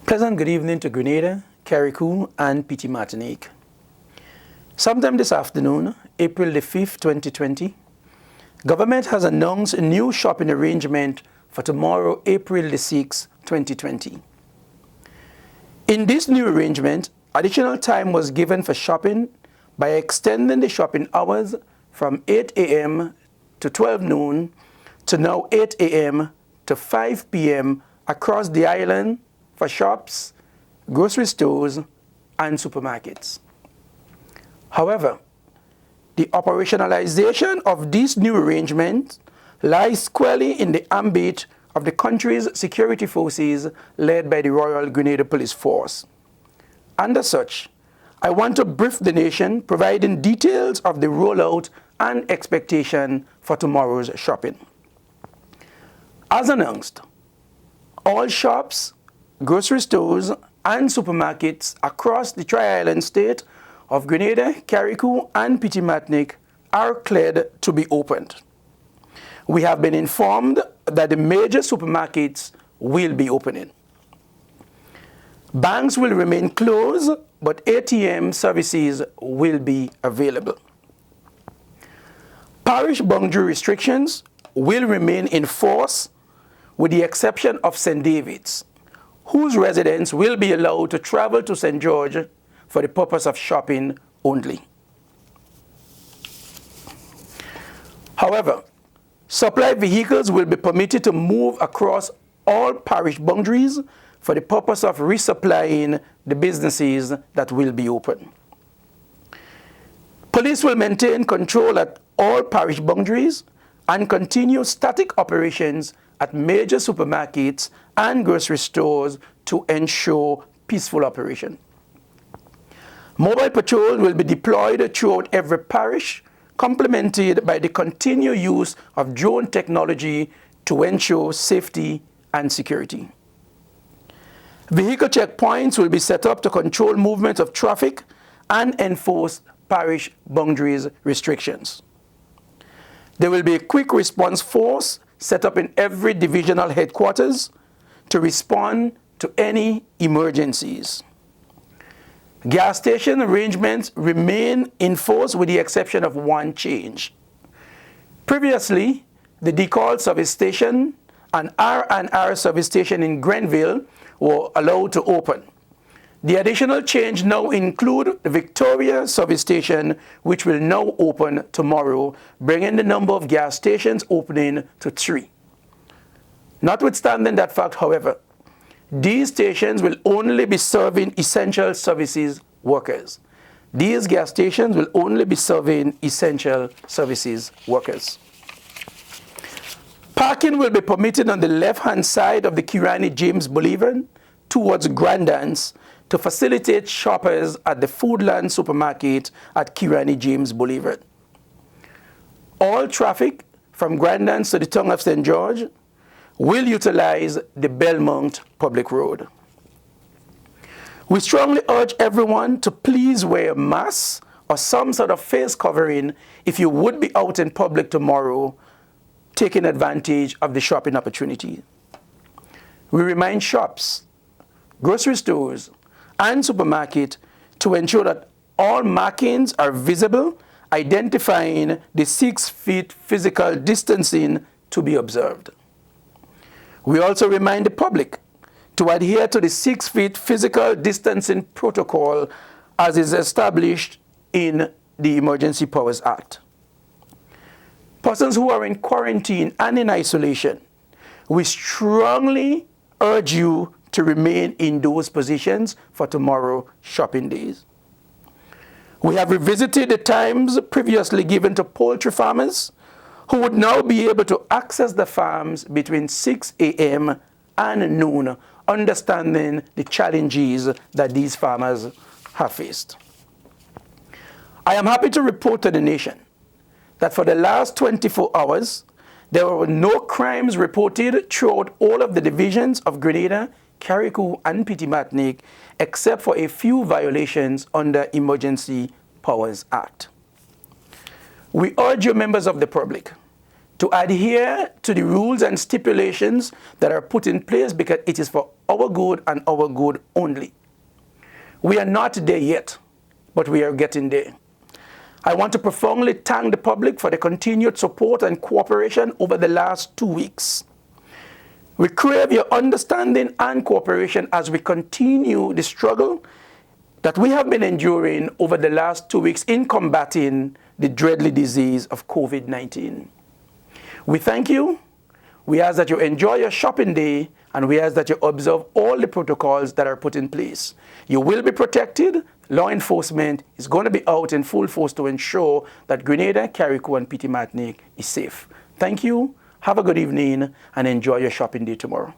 Pleasant good evening to Grenada, Carriacou, and Petit Martinique. Sometime this afternoon, April the 5th, 2020, government has announced a new shopping arrangement for tomorrow, April the 6th, 2020. In this new arrangement, additional time was given for shopping by extending the shopping hours from 8 a.m. to 12 noon to now 8 a.m. to 5 p.m. across the island for shops, grocery stores, and supermarkets. However, the operationalization of this new arrangement lies squarely in the ambit of the country's security forces led by the Royal Grenada Police Force. And as such, I want to brief the nation, providing details of the rollout and expectation for tomorrow's shopping. As announced, all shops, grocery stores, and supermarkets across the Tri-Island state of Grenada, Carriacou, and Petit Martinique are cleared to be opened. We have been informed that the major supermarkets will be opening. Banks will remain closed, but ATM services will be available. Parish boundary restrictions will remain in force with the exception of St. David's, whose residents will be allowed to travel to St. George for the purpose of shopping only. However, supply vehicles will be permitted to move across all parish boundaries for the purpose of resupplying the businesses that will be open. Police will maintain control at all parish boundaries and continue static operations at major supermarkets and grocery stores to ensure peaceful operation. Mobile patrol will be deployed throughout every parish, complemented by the continued use of drone technology to ensure safety and security. Vehicle checkpoints will be set up to control movement of traffic and enforce parish boundaries restrictions. There will be a quick response force set up in every divisional headquarters to respond to any emergencies. Gas station arrangements remain in force with the exception of one change. Previously, the DeKalb service station and R&R service station in Grenville were allowed to open. The additional change now include the Victoria service station, which will now open tomorrow, bringing the number of gas stations opening to 3. Notwithstanding that fact, however, these stations will only be serving essential services workers. These gas stations will only be serving essential services workers. Parking will be permitted on the left-hand side of the Kirani James Boulevard towards Grandans to facilitate shoppers at the Foodland supermarket at Kirani James Boulevard. All traffic from Grandans to the tongue of St. George will utilize the Belmont Public Road. We strongly urge everyone to please wear masks or some sort of face covering if you would be out in public tomorrow, taking advantage of the shopping opportunity. We remind shops, grocery stores, and supermarkets to ensure that all markings are visible, identifying the 6 feet physical distancing to be observed. We also remind the public to adhere to the 6 feet physical distancing protocol as is established in the Emergency Powers Act. Persons who are in quarantine and in isolation, we strongly urge you to remain in those positions for tomorrow shopping days. We have revisited the times previously given to poultry farmers who would now be able to access the farms between 6 a.m. and noon, understanding the challenges that these farmers have faced. I am happy to report to the nation that for the last 24 hours, there were no crimes reported throughout all of the divisions of Grenada, Carriacou, and Petit Martinique, except for a few violations under Emergency Powers Act. We urge you, members of the public, to adhere to the rules and stipulations that are put in place because it is for our good and our good only. We are not there yet, but we are getting there. I want to profoundly thank the public for the continued support and cooperation over the last 2 weeks. We crave your understanding and cooperation as we continue the struggle that we have been enduring over the last 2 weeks in combating the deadly disease of COVID-19. We thank you. We ask that you enjoy your shopping day, and we ask that you observe all the protocols that are put in place. You will be protected. Law enforcement is going to be out in full force to ensure that Grenada, Carriacou, and Petit Martinique is safe. Thank you. Have a good evening and enjoy your shopping day tomorrow.